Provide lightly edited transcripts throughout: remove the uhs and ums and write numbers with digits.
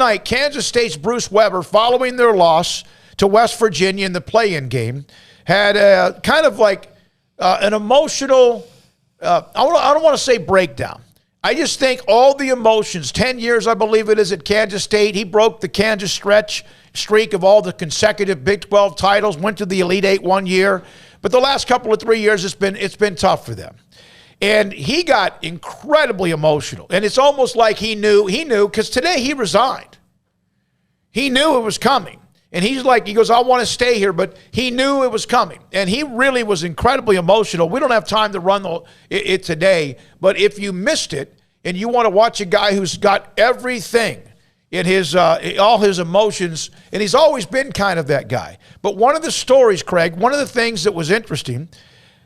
night, Kansas State's Bruce Weber, following their loss to West Virginia in the play-in game, had kind of like an emotional, I don't want to say breakdown. I just think all the emotions, 10 years I believe it is at Kansas State, he broke the Kansas streak of all the consecutive Big 12 titles, went to the Elite Eight one year, but the last couple of 3 years it's been tough for them. And he got incredibly emotional, and it's almost like he knew, because today he resigned. He knew it was coming. And he goes, I want to stay here, but he knew it was coming. And he really was incredibly emotional. We don't have time to run it today, but if you missed it and you want to watch a guy who's got everything in his all his emotions, and he's always been kind of that guy. But one of the stories, Craig, one of the things that was interesting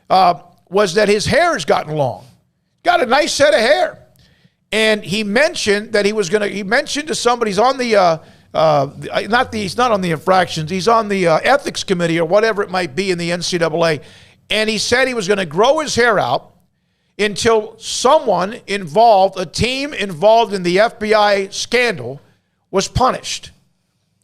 was that his hair has gotten long. Got a nice set of hair. And he mentioned that he mentioned to somebody, he's on the he's not on the infractions. He's on the ethics committee or whatever it might be in the NCAA. And he said he was going to grow his hair out until someone involved, a team involved in the FBI scandal, was punished.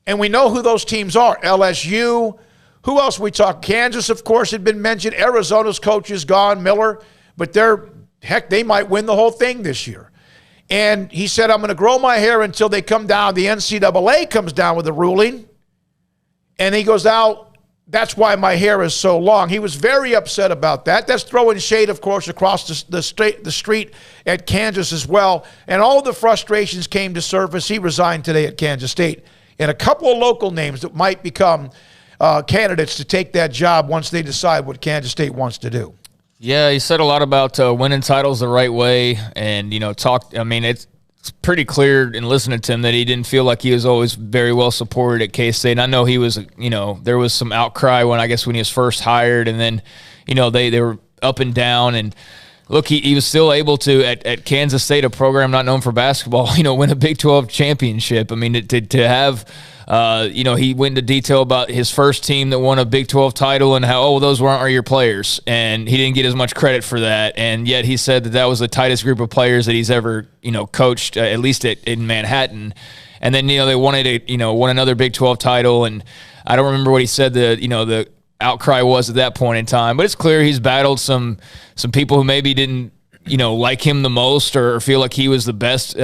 And we know who those teams are. LSU. Who else we talk? Kansas, of course, had been mentioned. Arizona's coach is gone, Miller. But they might win the whole thing this year. And he said, I'm going to grow my hair until they come down. The NCAA comes down with a ruling. And he goes, now, that's why my hair is so long. He was very upset about that. That's throwing shade, of course, across the street at Kansas as well. And all the frustrations came to surface. He resigned today at Kansas State. And a couple of local names that might become candidates to take that job once they decide what Kansas State wants to do. Yeah, he said a lot about winning titles the right way, and it's pretty clear in listening to him that he didn't feel like he was always very well supported at K-State. And I know he was, there was some outcry when he was first hired, and then, they were up and down. And look, he was still able to at Kansas State, a program not known for basketball, win a Big 12 championship. I mean, to have. He went into detail about his first team that won a Big 12 title and how, those weren't your players. And he didn't get as much credit for that. And yet he said that was the tightest group of players that he's ever, coached, at least in Manhattan. And then, they wanted to, won another Big 12 title. And I don't remember what he said the outcry was at that point in time. But it's clear he's battled some people who maybe didn't, like him the most or feel like he was the best,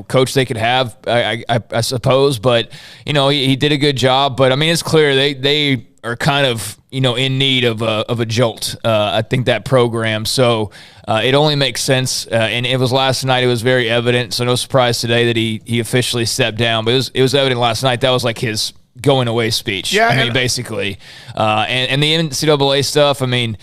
coach they could have, I suppose. But, he did a good job. But, I mean, it's clear they are kind of, in need of a jolt, I think, that program. So it only makes sense. And it was last night. It was very evident. So no surprise today that he officially stepped down. But it was evident last night. That was like his going away speech. Yeah, I mean, basically. And the NCAA stuff, I mean,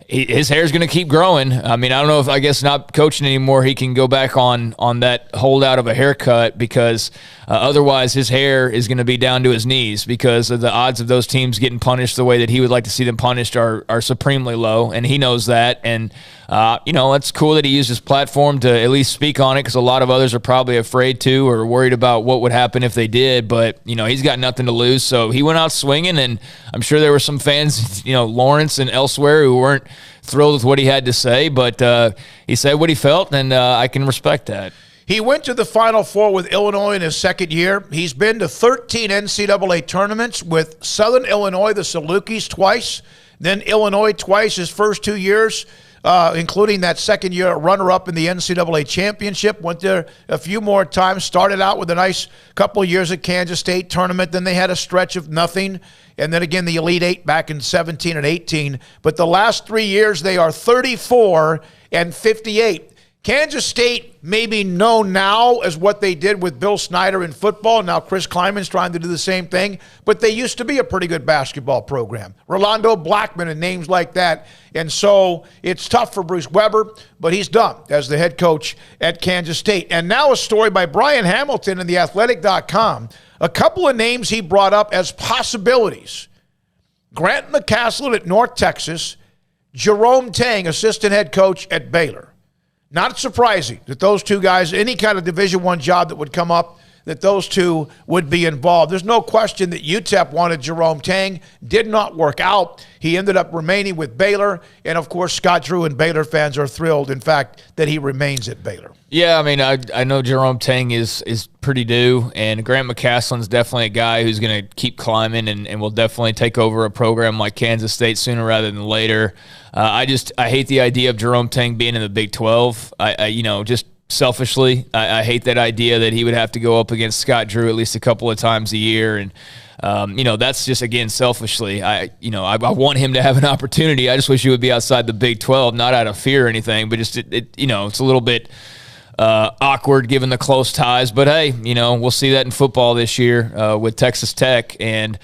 his hair is going to keep growing. I mean, I don't know if, I guess, not coaching anymore, he can go back on that holdout of a haircut, because otherwise his hair is going to be down to his knees, because of the odds of those teams getting punished the way that he would like to see them punished are supremely low, and he knows that. And it's cool that he used his platform to at least speak on it, because a lot of others are probably afraid to or worried about what would happen if they did. But he's got nothing to lose, so he went out swinging. And I'm sure there were some fans, Lawrence and elsewhere, who weren't thrilled with what he had to say, but he said what he felt, and I can respect that. He went to the Final Four with Illinois in his second year. He's been to 13 NCAA tournaments with Southern Illinois, the Salukis, twice, then Illinois twice his first 2 years, including that second year runner-up in the NCAA championship. Went there a few more times, started out with a nice couple of years at Kansas State tournament. Then they had a stretch of nothing. And then again, the Elite Eight back in 17 and 18. But the last 3 years, they are 34 and 58. Kansas State may be known now as what they did with Bill Snyder in football. Now Chris Kleiman's trying to do the same thing. But they used to be a pretty good basketball program. Rolando Blackman and names like that. And so it's tough for Bruce Weber, but he's done as the head coach at Kansas State. And now a story by Brian Hamilton in theathletic.com. A couple of names he brought up as possibilities. Grant McCaslin at North Texas, Jerome Tang, assistant head coach at Baylor. Not surprising that those two guys, any kind of Division I job that would come up, that those two would be involved. There's no question that UTEP wanted Jerome Tang. Did not work out. He ended up remaining with Baylor. And, of course, Scott Drew and Baylor fans are thrilled, in fact, that he remains at Baylor. Yeah, I mean, I know Jerome Tang is pretty due, and Grant McCaslin's definitely a guy who's going to keep climbing and will definitely take over a program like Kansas State sooner rather than later. I hate the idea of Jerome Tang being in the Big 12. Just selfishly, I hate that idea that he would have to go up against Scott Drew at least a couple of times a year, and that's just, again, selfishly. I want him to have an opportunity. I just wish he would be outside the Big 12, not out of fear or anything, but just it's a little bit awkward given the close ties. But hey, we'll see that in football this year with Texas Tech, and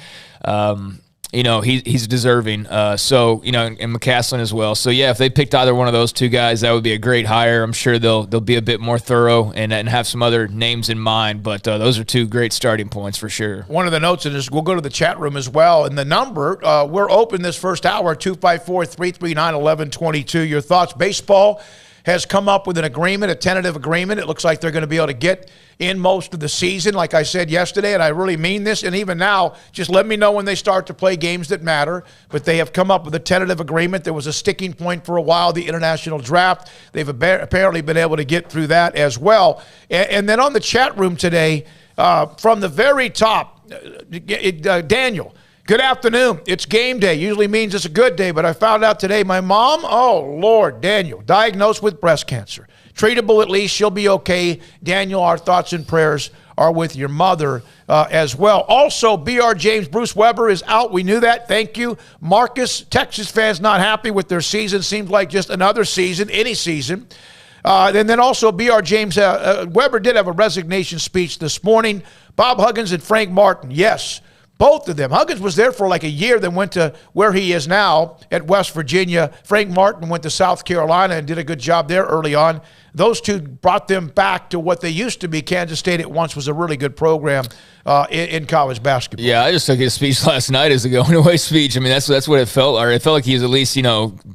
he's deserving. And McCaslin as well. So yeah, if they picked either one of those two guys, that would be a great hire. I'm sure they'll be a bit more thorough and have some other names in mind. But those are two great starting points for sure. One of the notes in this, we'll go to the chat room as well. And the number, we're open this first hour, 254-339-1122. Your thoughts? Baseball has come up with an agreement, a tentative agreement. It looks like they're going to be able to get in most of the season, like I said yesterday, and I really mean this. And even now, just let me know when they start to play games that matter. But they have come up with a tentative agreement. There was a sticking point for a while, the international draft. They've apparently been able to get through that as well. And then on the chat room today, from the very top, Daniel, good afternoon. It's game day. Usually means it's a good day, but I found out today my mom, oh, Lord, Daniel, diagnosed with breast cancer. Treatable at least. She'll be okay. Daniel, our thoughts and prayers are with your mother as well. Also, B.R. James, Bruce Weber is out. We knew that. Thank you. Marcus, Texas fans not happy with their season. Seems like just another season, any season. And then also B.R. James, Weber did have a resignation speech this morning. Bob Huggins and Frank Martin, yes. Both of them. Huggins was there for like a year, then went to where he is now at West Virginia. Frank Martin went to South Carolina and did a good job there early on. Those two brought them back to what they used to be. Kansas State at once was a really good program in college basketball. Yeah, I just took his speech last night as a going-away speech. I mean, that's what it felt like. It felt like he was at least,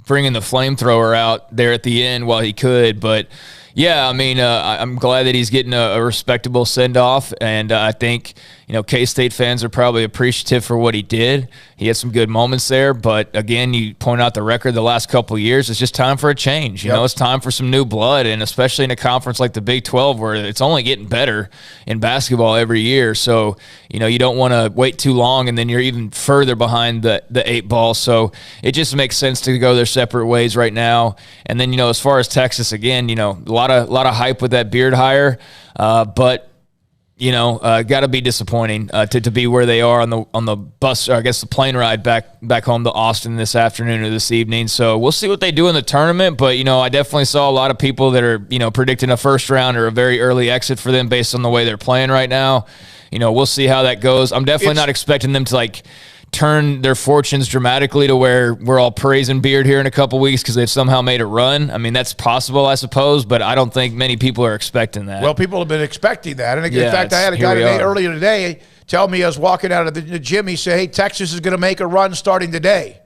bringing the flamethrower out there at the end while he could. But, yeah, I mean, I'm glad that he's getting a respectable send-off, and I think – K-State fans are probably appreciative for what he did. He had some good moments there, but again, you point out the record the last couple of years. It's just time for a change. It's time for some new blood, and especially in a conference like the Big 12 where it's only getting better in basketball every year. So, you don't want to wait too long, and then you're even further behind the 8 ball. So it just makes sense to go their separate ways right now. And then, as far as Texas, again, a lot of hype with that Beard hire, but got to be disappointing to be where they are on the bus, or I guess the plane ride back home to Austin this afternoon or this evening. So we'll see what they do in the tournament. But I definitely saw a lot of people that are predicting a first round or a very early exit for them based on the way they're playing right now. We'll see how that goes. I'm definitely not expecting them to turn their fortunes dramatically to where we're all praising Beard here in a couple weeks because they've somehow made a run. I mean, that's possible, I suppose, but I don't think many people are expecting that. Well, people have been expecting that. And in fact, I had a guy earlier today tell me, I was walking out of the gym, he said, hey, Texas is going to make a run starting today.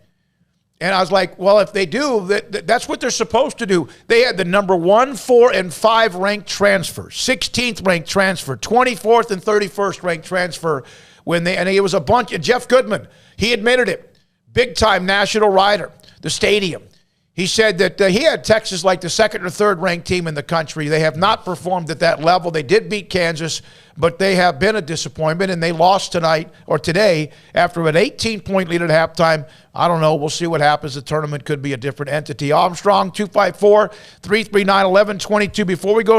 And I was like, well, if they do, that's what they're supposed to do. They had the number 1, 4, and 5 ranked transfer, 16th ranked transfer, 24th and 31st ranked transfer. And it was a bunch. Jeff Goodman, he admitted it. Big-time national writer, the stadium. He said that he had Texas like the 2nd or 3rd ranked team in the country. They have not performed at that level. They did beat Kansas, but they have been a disappointment, and they lost tonight or today after an 18-point lead at halftime. I don't know. We'll see what happens. The tournament could be a different entity. Armstrong, 254-339-1122. Before we go